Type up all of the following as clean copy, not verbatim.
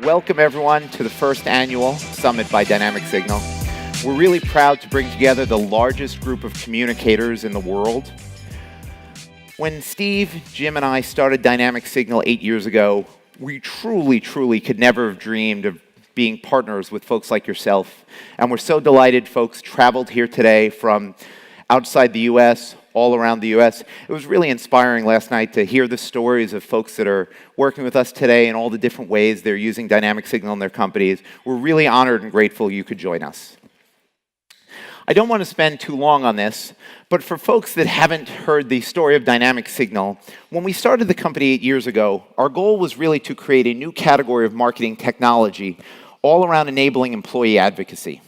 Welcome, everyone, to the first annual Summit by Dynamic Signal. We're really proud to bring together the largest group of communicators in the world. When Steve, Jim, and I started Dynamic Signal 8 years ago, we truly could never have dreamed of being partners with folks like yourself. And we're so delighted folks traveled here today from outside the U.S., all around the U.S. It was really inspiring last night to hear the stories of folks that are working with us today and all the different ways they're using Dynamic Signal in their companies. We're really honored and grateful you could join us. I don't want to spend too long on this, but for folks that haven't heard the story of Dynamic Signal, when we started the company 8 years ago, our goal was really to create a new category of marketing technology all around enabling employee advocacy.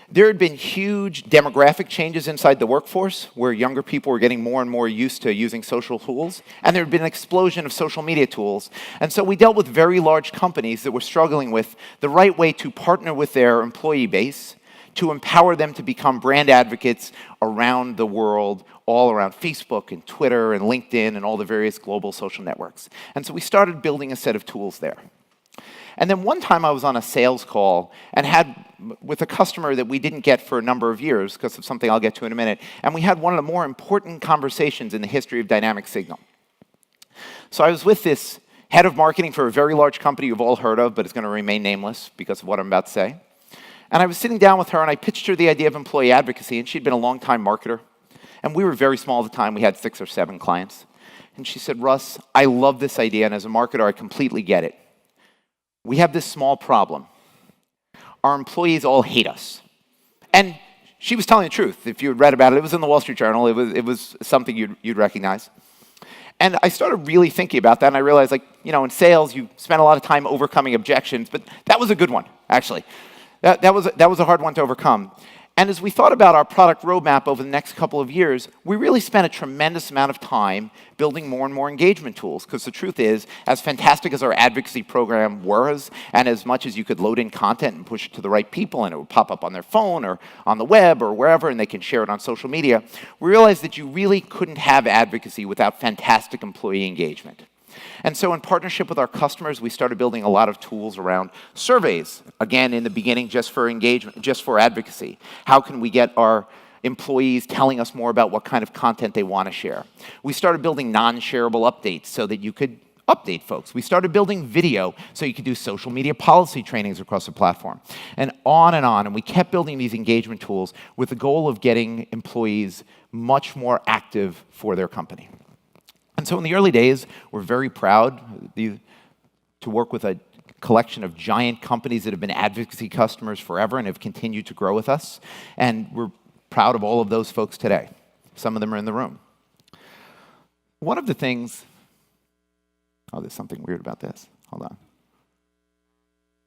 There had been huge demographic changes inside the workforce, where younger people were getting more and more used to using social tools, and there had been an explosion of social media tools. And so we dealt with very large companies that were struggling with the right way to partner with their employee base, to empower them to become brand advocates around the world, all around Facebook and Twitter and LinkedIn and all the various global social networks. And so we started building a set of tools there. And then one time I was on a sales call and had with a customer that we didn't get for a number of years because of something I'll get to in a minute, and we had one of the more important conversations in the history of Dynamic Signal. So I was with this head of marketing for a very large company you've all heard of, but it's going to remain nameless because of what I'm about to say. And I was sitting down with her, and I pitched her the idea of employee advocacy, and she'd been a long-time marketer. And we were very small at the time. We had 6 or 7 clients. And she said, "Russ, I love this idea, and as a marketer, I completely get it. We have this small problem. Our employees all hate us." And she was telling the truth. If you had read about it, it was in the Wall Street Journal. It was something you'd recognize. And I started really thinking about that, and I realized, in sales, you spend a lot of time overcoming objections, but that was a good one, actually. That was a hard one to overcome. And as we thought about our product roadmap over the next couple of years, we really spent a tremendous amount of time building more and more engagement tools, because the truth is, as fantastic as our advocacy program was, and as much as you could load in content and push it to the right people, and it would pop up on their phone or on the web or wherever, and they can share it on social media, we realized that you really couldn't have advocacy without fantastic employee engagement. And so in partnership with our customers, we started building a lot of tools around surveys. Again, in the beginning, just for engagement, just for advocacy. How can we get our employees telling us more about what kind of content they want to share? We started building non-shareable updates so that you could update folks. We started building video so you could do social media policy trainings across the platform. And on. And we kept building these engagement tools with the goal of getting employees much more active for their company. And so in the early days, we're very proud to work with a collection of giant companies that have been advocacy customers forever and have continued to grow with us. And we're proud of all of those folks today. Some of them are in the room. One of the things, there's something weird about this. Hold on.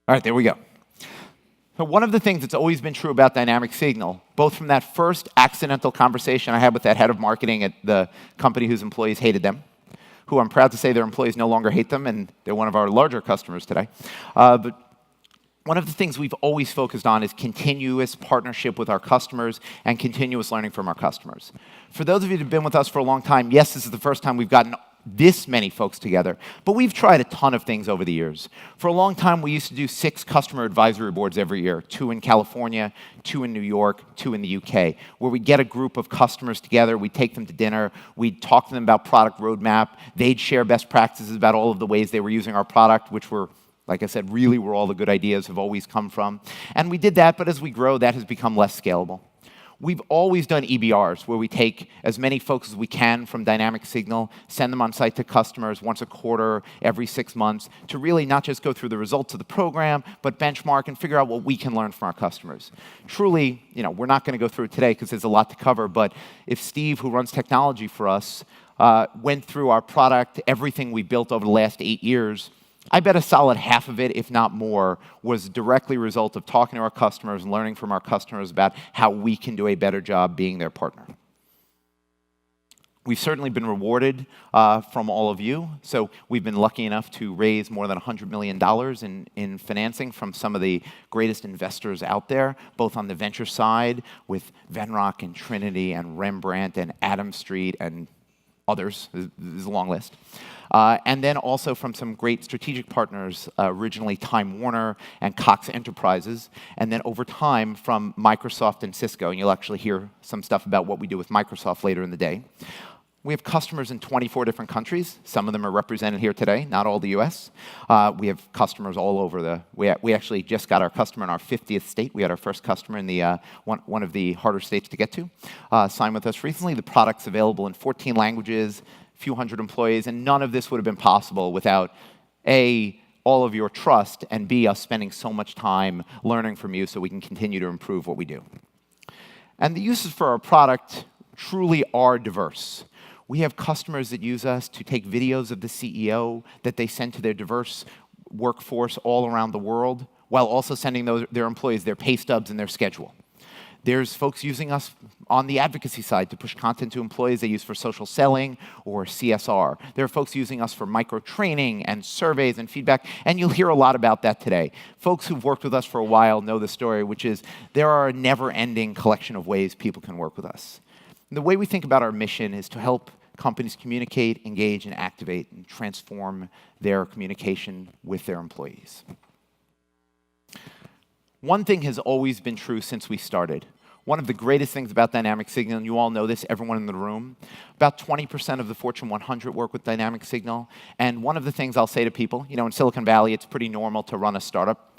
All right, there we go. So one of the things that's always been true about Dynamic Signal, both from that first accidental conversation I had with that head of marketing at the company whose employees hated them, who I'm proud to say their employees no longer hate them, and they're one of our larger customers today. But one of the things we've always focused on is continuous partnership with our customers and continuous learning from our customers. For those of you that have been with us for a long time, yes, this is the first time we've gotten this many folks together, but we've tried a ton of things over the years. For a long time, we used to do 6 customer advisory boards every year, 2 in California, 2 in New York, 2 in the UK, where we'd get a group of customers together, we'd take them to dinner, we'd talk to them about product roadmap, they'd share best practices about all of the ways they were using our product, which were, like I said, really where all the good ideas have always come from. And we did that, but as we grow, that has become less scalable. We've always done EBRs, where we take as many folks as we can from Dynamic Signal, send them on site to customers once a quarter, every 6 months, to really not just go through the results of the program, but benchmark and figure out what we can learn from our customers. Truly, we're not going to go through it today because there's a lot to cover, but if Steve, who runs technology for us, went through our product, everything we built over the last 8 years, I bet a solid half of it, if not more, was directly a result of talking to our customers and learning from our customers about how we can do a better job being their partner. We've certainly been rewarded from all of you. So we've been lucky enough to raise more than $100 million in financing from some of the greatest investors out there, both on the venture side with Venrock and Trinity and Rembrandt and Adam Street and others. There's a long list. And then also from some great strategic partners, originally Time Warner and Cox Enterprises, and then over time from Microsoft and Cisco, and you'll actually hear some stuff about what we do with Microsoft later in the day. We have customers in 24 different countries. Some of them are represented here today, not all the US. We have customers all over we actually just got our customer in our 50th state. We had our first customer in the one of the harder states to get to, sign with us recently. The product's available in 14 languages, a few hundred employees, and none of this would have been possible without, A, all of your trust, and B, us spending so much time learning from you so we can continue to improve what we do. And the uses for our product truly are diverse. We have customers that use us to take videos of the CEO that they send to their diverse workforce all around the world, while also sending their employees their pay stubs and their schedule. There's folks using us on the advocacy side to push content to employees they use for social selling or CSR. There are folks using us for micro-training and surveys and feedback, and you'll hear a lot about that today. Folks who've worked with us for a while know the story, which is there are a never-ending collection of ways people can work with us. And the way we think about our mission is to help companies communicate, engage, and activate, and transform their communication with their employees. One thing has always been true since we started. One of the greatest things about Dynamic Signal, and you all know this, everyone in the room, about 20% of the Fortune 100 work with Dynamic Signal. And one of the things I'll say to people, in Silicon Valley, it's pretty normal to run a startup.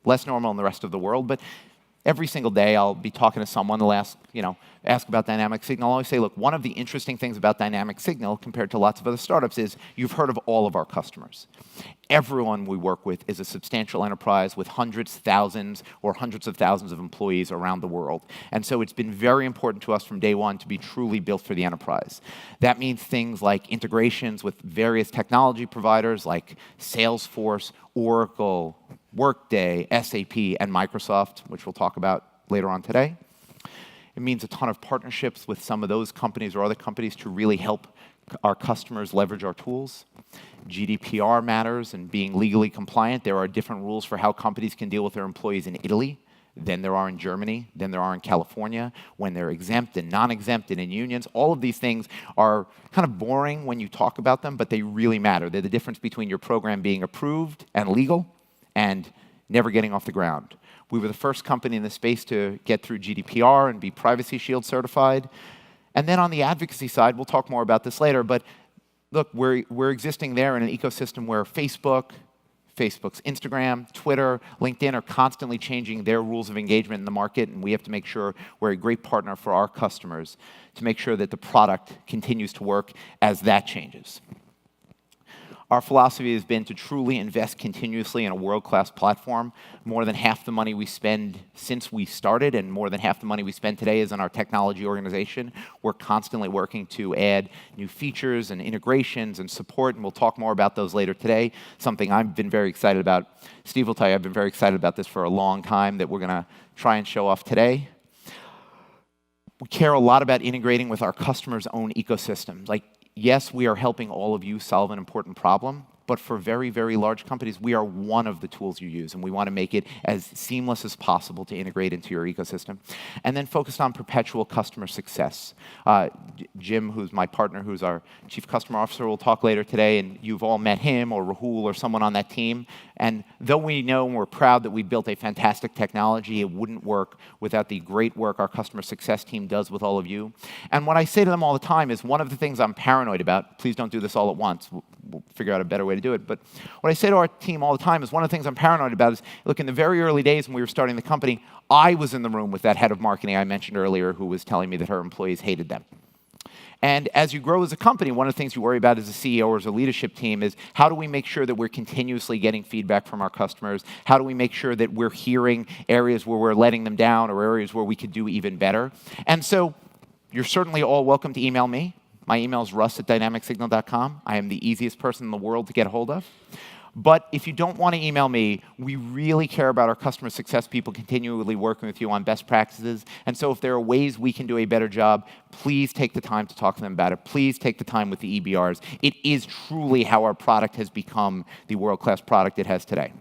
Less normal in the rest of the world, but every single day I'll be talking to someone, they'll ask about Dynamic Signal. I'll always say, look, one of the interesting things about Dynamic Signal compared to lots of other startups is you've heard of all of our customers. Everyone we work with is a substantial enterprise with hundreds, thousands, or hundreds of thousands of employees around the world. And so it's been very important to us from day one to be truly built for the enterprise. That means things like integrations with various technology providers like Salesforce, Oracle, Workday, SAP, and Microsoft, which we'll talk about later on today. It means a ton of partnerships with some of those companies or other companies to really help our customers leverage our tools. GDPR matters and being legally compliant. There are different rules for how companies can deal with their employees in Italy than there are in Germany, than there are in California, when they're exempt and non-exempt and in unions. All of these things are kind of boring when you talk about them, but they really matter. They're the difference between your program being approved and legal and never getting off the ground. We were the first company in the space to get through GDPR and be Privacy Shield certified. And then on the advocacy side, we'll talk more about this later, but look, we're existing there in an ecosystem where Facebook's Instagram, Twitter, LinkedIn are constantly changing their rules of engagement in the market, and we have to make sure we're a great partner for our customers to make sure that the product continues to work as that changes. Our philosophy has been to truly invest continuously in a world-class platform. More than half the money we spend since we started, and more than half the money we spend today is in our technology organization. We're constantly working to add new features and integrations and support, and we'll talk more about those later today, something I've been very excited about. Steve will tell you I've been very excited about this for a long time that we're going to try and show off today. We care a lot about integrating with our customers' own ecosystem. Yes, we are helping all of you solve an important problem, but for very, very large companies, we are one of the tools you use, and we want to make it as seamless as possible to integrate into your ecosystem. And then focused on perpetual customer success. Jim, who's my partner, who's our Chief Customer Officer, will talk later today, and you've all met him or Rahul or someone on that team. And though we know and we're proud that we built a fantastic technology, it wouldn't work without the great work our customer success team does with all of you. And what I say to them all the time is one of the things I'm paranoid about, please don't do this all at once, we'll figure out a better way to do it, but what I say to our team all the time is one of the things I'm paranoid about is, look, in the very early days when we were starting the company, I was in the room with that head of marketing I mentioned earlier who was telling me that her employees hated them. And as you grow as a company, one of the things you worry about as a CEO or as a leadership team is how do we make sure that we're continuously getting feedback from our customers? How do we make sure that we're hearing areas where we're letting them down or areas where we could do even better? And so you're certainly all welcome to email me. My email is russ@dynamicsignal.com. I am the easiest person in the world to get a hold of. But if you don't want to email me, we really care about our customer success people continually working with you on best practices. And so if there are ways we can do a better job, please take the time to talk to them about it. Please take the time with the EBRs. It is truly how our product has become the world-class product it has today.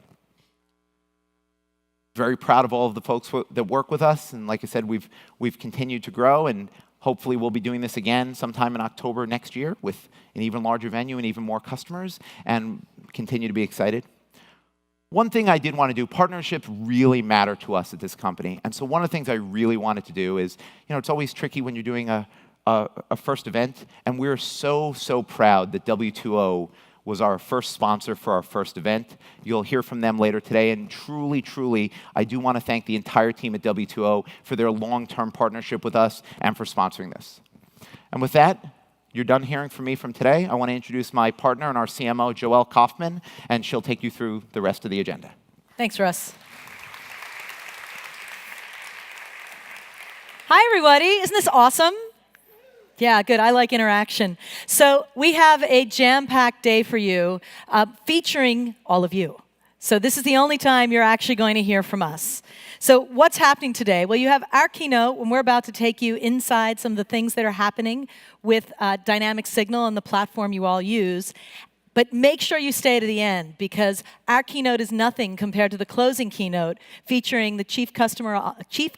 Very proud of all of the folks that work with us. And like I said, we've continued to grow. And Hopefully, we'll be doing this again sometime in October next year with an even larger venue and even more customers, and continue to be excited. One thing I did want to do, partnerships really matter to us at this company. And so one of the things I really wanted to do is, it's always tricky when you're doing a first event, and we're so proud that W2O was our first sponsor for our first event. You'll hear from them later today, and truly, I do want to thank the entire team at W2O for their long-term partnership with us and for sponsoring this. And with that, you're done hearing from me from today. I want to introduce my partner and our CMO, Joelle Kaufman, and she'll take you through the rest of the agenda. Thanks, Russ. Hi, everybody. Isn't this awesome? Yeah, good. I like interaction. So we have a jam-packed day for you featuring all of you. So this is the only time you're actually going to hear from us. So what's happening today? Well, you have our keynote, and we're about to take you inside some of the things that are happening with Dynamic Signal and the platform you all use. But make sure you stay to the end, because our keynote is nothing compared to the closing keynote featuring the Chief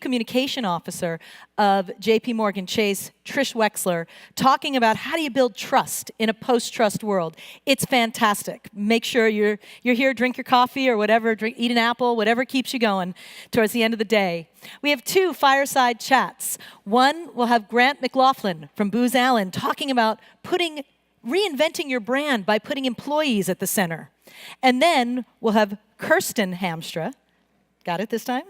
Communication Officer of JP Morgan Chase, Trish Wexler, talking about how do you build trust in a post-trust world. It's fantastic. Make sure you're here, drink your coffee or whatever, eat an apple, whatever keeps you going towards the end of the day. We have 2 fireside chats. One, we'll have Grant McLaughlin from Booz Allen talking about reinventing your brand by putting employees at the center. And then we'll have Kirsten Hamstra, got it this time,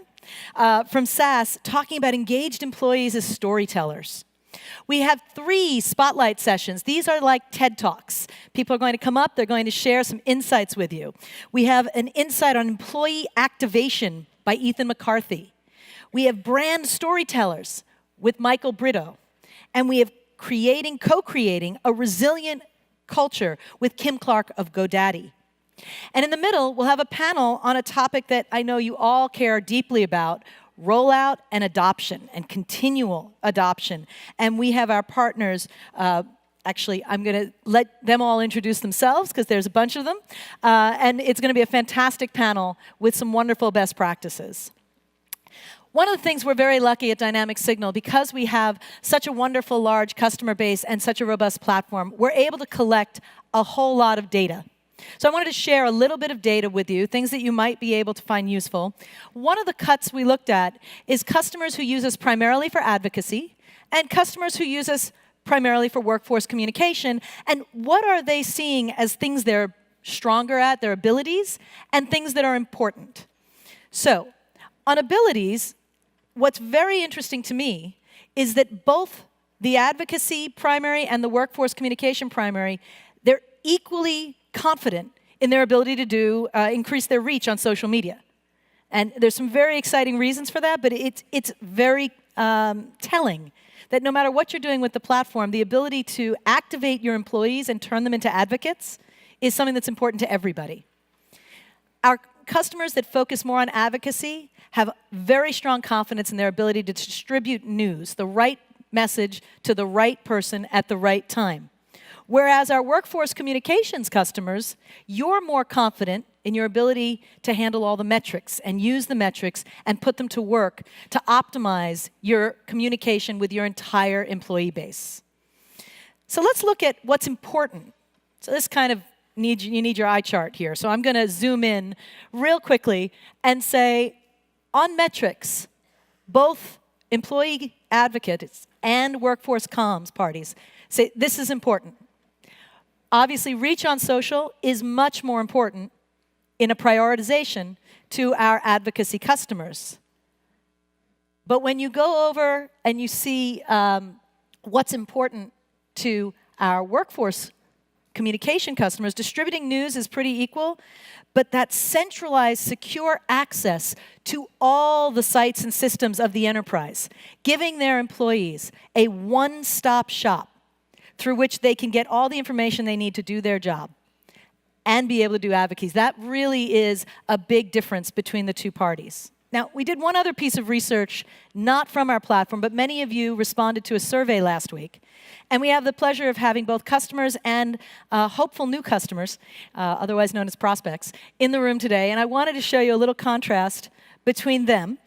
from SAS, talking about engaged employees as storytellers. We have 3 spotlight sessions. These are like TED Talks. People are going to come up, they're going to share some insights with you. We have an insight on employee activation by Ethan McCarthy. We have brand storytellers with Michael Brito. And we have co-creating a resilient culture with Kim Clark of GoDaddy. And in the middle, we'll have a panel on a topic that I know you all care deeply about, rollout and adoption and continual adoption. And we have our partners, actually, I'm going to let them all introduce themselves because there's a bunch of them. And it's going to be a fantastic panel with some wonderful best practices. One of the things we're very lucky at Dynamic Signal, because we have such a wonderful large customer base and such a robust platform, we're able to collect a whole lot of data. So I wanted to share a little bit of data with you, things that you might be able to find useful. One of the cuts we looked at is customers who use us primarily for advocacy and customers who use us primarily for workforce communication, and what are they seeing as things they're stronger at, their abilities, and things that are important. So on abilities, what's very interesting to me is that both the advocacy primary and the workforce communication primary, they're equally confident in their ability to increase their reach on social media. And there's some very exciting reasons for that, but it's very telling that no matter what you're doing with the platform, the ability to activate your employees and turn them into advocates is something that's important to everybody. Our customers that focus more on advocacy have very strong confidence in their ability to distribute news, the right message to the right person at the right time. Whereas our workforce communications customers, you're more confident in your ability to handle all the metrics and use the metrics and put them to work to optimize your communication with your entire employee base. So let's look at what's important. So this kind of you need your eye chart here. So I'm going to zoom in real quickly and say, on metrics, both employee advocates and workforce comms parties say this is important. Obviously, reach on social is much more important in a prioritization to our advocacy customers. But when you go over and you see what's important to our workforce communication customers, distributing news is pretty equal, but that centralized, secure access to all the sites and systems of the enterprise, giving their employees a one-stop shop through which they can get all the information they need to do their job and be able to do advocacy. That really is a big difference between the two parties. Now, we did one other piece of research, not from our platform, but many of you responded to a survey last week. And we have the pleasure of having both customers and hopeful new customers, otherwise known as prospects, in the room today. And I wanted to show you a little contrast between them.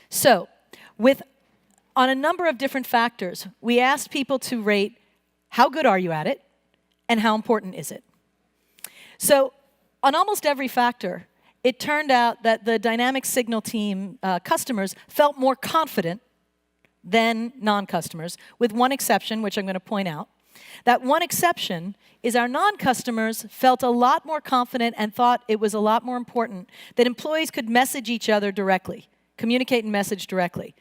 So, with on a number of different factors. We asked people to rate how good are you at it and how important is it. So on almost every factor, it turned out that the Dynamic Signal team customers felt more confident than non-customers, with one exception, which I'm going to point out. That one exception is our non-customers felt a lot more confident and thought it was a lot more important that employees could message each other directly, communicate and message directly.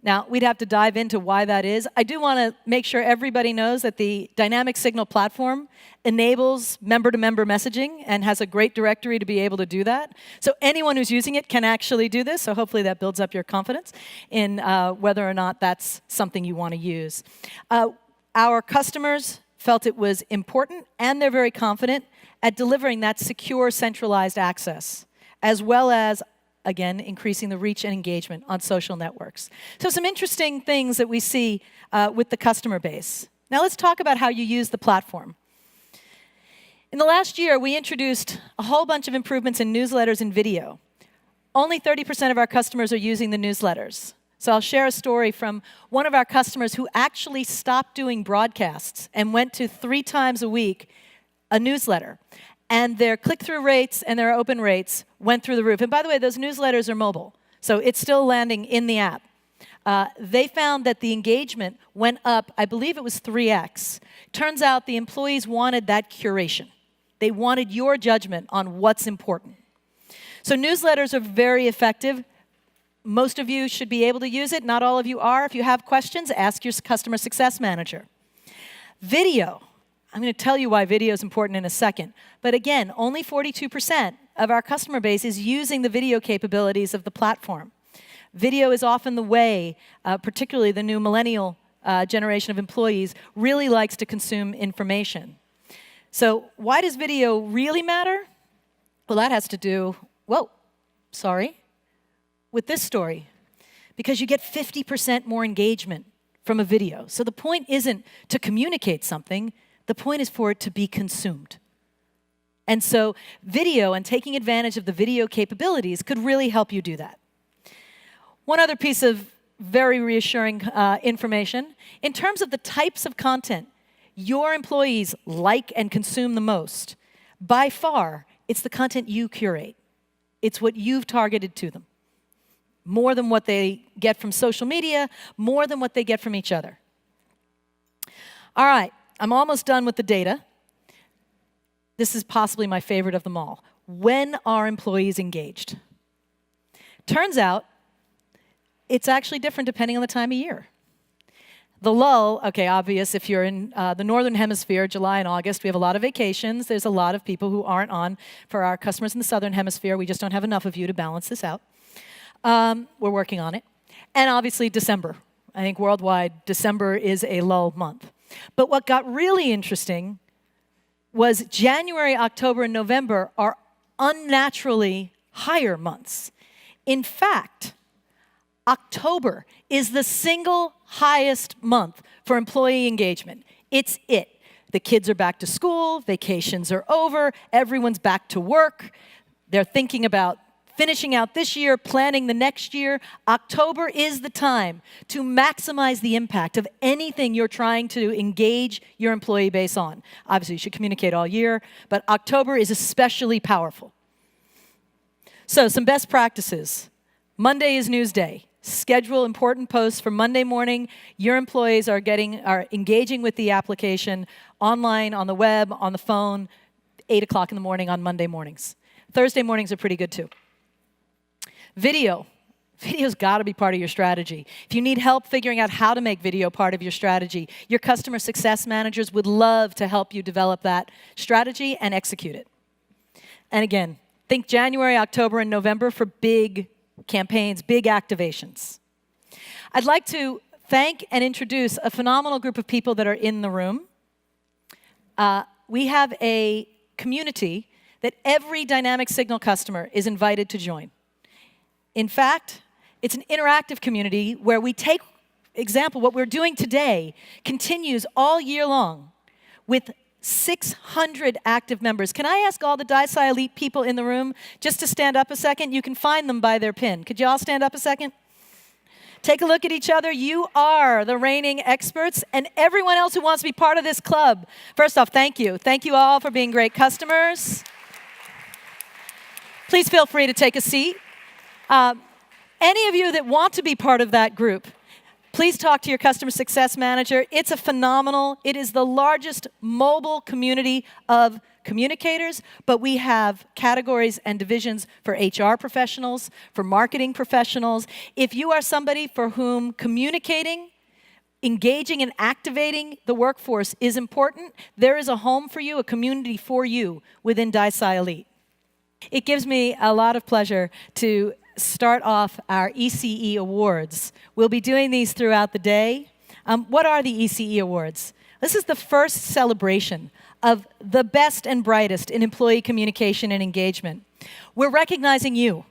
Now, we'd have to dive into why that is. I do want to make sure everybody knows that the Dynamic Signal platform enables member-to-member messaging and has a great directory to be able to do that. So anyone who's using it can actually do this, so hopefully that builds up your confidence in whether or not that's something you want to use. Our customers felt it was important, and they're very confident at delivering that secure, centralized access, as well as, again, increasing the reach and engagement on social networks. So some interesting things that we see with the customer base. Now let's talk about how you use the platform. In the last year, we introduced a whole bunch of improvements in newsletters and video. Only 30% of our customers are using the newsletters. So I'll share a story from one of our customers who actually stopped doing broadcasts and went to 3 times a week a newsletter. And their click-through rates and their open rates went through the roof. And by the way, those newsletters are mobile, so it's still landing in the app. They found that the engagement went up, I believe it was 3x. Turns out the employees wanted that curation. They wanted your judgment on what's important. So newsletters are very effective. Most of you should be able to use it. Not all of you are. If you have questions, ask your customer success manager. Video. I'm going to tell you why video is important in a second. But again, only 42% of our customer base is using the video capabilities of the platform. Video is often the way, particularly the new millennial generation of employees, really likes to consume information. So why does video really matter? Well, that has to do, with this story. Because you get 50% more engagement from a video. So the point isn't to communicate something. The point is for it to be consumed. And so video and taking advantage of the video capabilities could really help you do that. One other piece of very reassuring information. In terms of the types of content your employees like and consume the most, by far, it's the content you curate. It's what you've targeted to them. More than what they get from social media, more than what they get from each other. All right, I'm almost done with the data. This is possibly my favorite of them all. When are employees engaged? Turns out, it's actually different depending on the time of year. The lull, okay, obvious, if you're in the Northern Hemisphere, July and August, we have a lot of vacations. There's a lot of people who aren't on. For our customers in the Southern Hemisphere, we just don't have enough of you to balance this out. We're working on it. And obviously December. I think worldwide, December is a lull month. But what got really interesting was January, October, and November are unnaturally higher months. In fact, October is the single highest month for employee engagement. It's it. The kids are back to school, vacations are over, everyone's back to work. They're thinking about finishing out this year, planning the next year. October is the time to maximize the impact of anything you're trying to engage your employee base on. Obviously, you should communicate all year, but October is especially powerful. So, some best practices. Monday is news day. Schedule important posts for Monday morning. Your employees are engaging with the application online, on the web, on the phone, 8 o'clock in the morning on Monday mornings. Thursday mornings are pretty good too. Video. Video's got to be part of your strategy. If you need help figuring out how to make video part of your strategy, your customer success managers would love to help you develop that strategy and execute it. And again, think January, October, and November for big campaigns, big activations. I'd like to thank and introduce a phenomenal group of people that are in the room. We have a community that every Dynamic Signal customer is invited to join. In fact, it's an interactive community where we take example, what we're doing today continues all year long with 600 active members. Can I ask all the DISA Elite people in the room just to stand up a second? You can find them by their pin. Could you all stand up a second? Take a look at each other. You are the reigning experts, and everyone else who wants to be part of this club. First off, thank you. Thank you all for being great customers. Please feel free to take a seat. Any of you that want to be part of that group, please talk to your customer success manager. It is the largest mobile community of communicators, but we have categories and divisions for HR professionals, for marketing professionals. If you are somebody for whom communicating, engaging and activating the workforce is important, there is a home for you, a community for you within DICI Elite. It gives me a lot of pleasure to start off our ECE Awards. We'll be doing these throughout the day. What are the ECE Awards? This is the first celebration of the best and brightest in employee communication and engagement. We're recognizing you,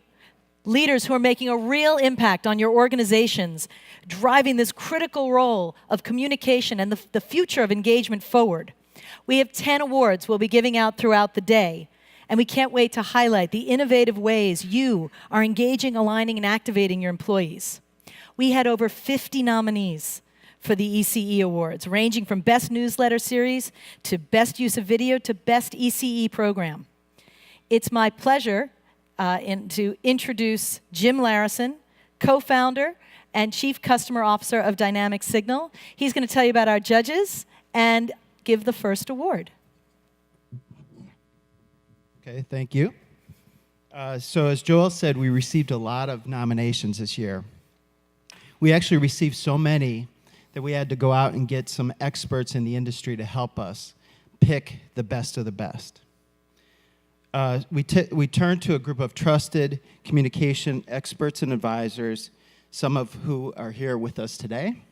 leaders who are making a real impact on your organizations, driving this critical role of communication and the future of engagement forward. We have 10 awards we'll be giving out throughout the day, and we can't wait to highlight the innovative ways you are engaging, aligning, and activating your employees. We had over 50 nominees for the ECE Awards, ranging from Best Newsletter Series to Best Use of Video to Best ECE Program. It's my pleasure to introduce Jim Larison, co-founder and Chief Customer Officer of Dynamic Signal. He's going to tell you about our judges and give the first award. Okay, thank you. So as Joel said, we received a lot of nominations this year. We actually received so many that we had to go out and get some experts in the industry to help us pick the best of the best. We turned to a group of trusted communication experts and advisors, some of who are here with us today.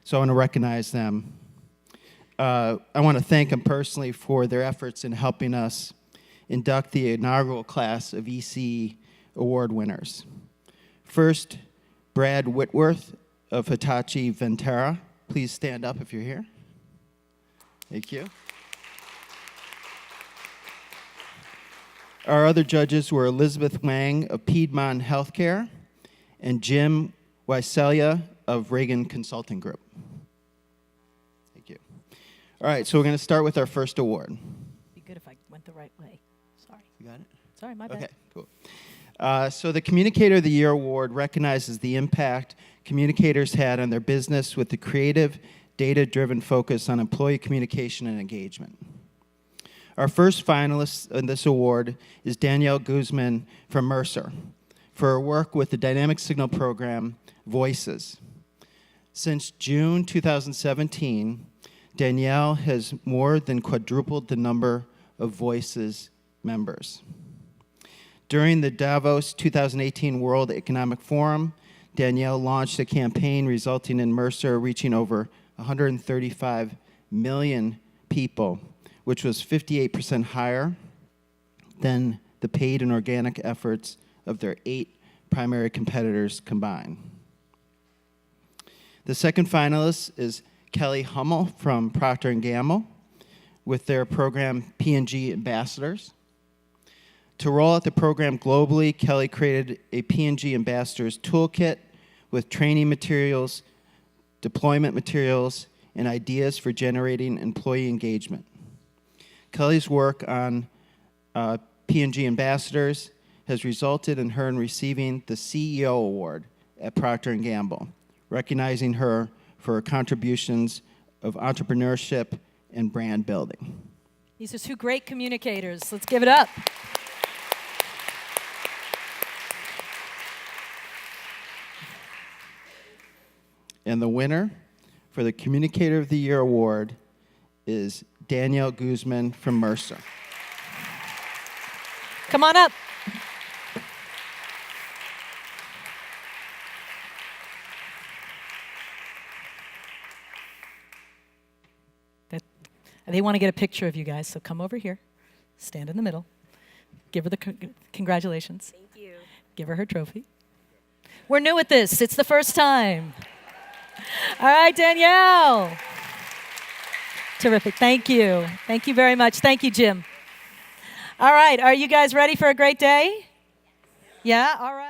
So I want to recognize them. I want to thank them personally for their efforts in helping us induct the inaugural class of ECE Award winners. First, Brad Whitworth of Hitachi Vantara. Please stand up if you're here. Thank you. Our other judges were Elizabeth Wang of Piedmont Healthcare and Jim Wyselia of Reagan Consulting Group. Thank you. All right, so we're going to start with our first award. It'd be good if I went the right way. Sorry. You got it? Sorry, my bad. Okay, cool. So the Communicator of the Year Award recognizes the impact communicators had on their business with the creative, data-driven focus on employee communication and engagement. Our first finalist in this award is Danielle Guzman from Mercer for her work with the Dynamic Signal program, Voices. Since June 2017, Danielle has more than quadrupled the number of Voices members. During the Davos 2018 World Economic Forum, Danielle launched a campaign resulting in Mercer reaching over 135 million people, which was 58% higher than the paid and organic efforts of their 8 primary competitors combined. The second finalist is Kelly Hummel from Procter & Gamble with their program P&G Ambassadors. To roll out the program globally, Kelly created a P&G Ambassadors toolkit with training materials, deployment materials, and ideas for generating employee engagement. Kelly's work on P&G Ambassadors has resulted in her receiving the CEO Award at Procter & Gamble, recognizing her for her contributions of entrepreneurship and brand building. These are 2 great communicators. Let's give it up. And the winner for the Communicator of the Year Award is Danielle Guzman from Mercer. Come on up. They want to get a picture of you guys, so come over here. Stand in the middle. Give her the congratulations. Thank you. Give her trophy. We're new at this. It's the first time. All right, Danielle. Terrific. Thank you. Thank you very much. Thank you, Jim. All right. Are you guys ready for a great day? Yeah? All right.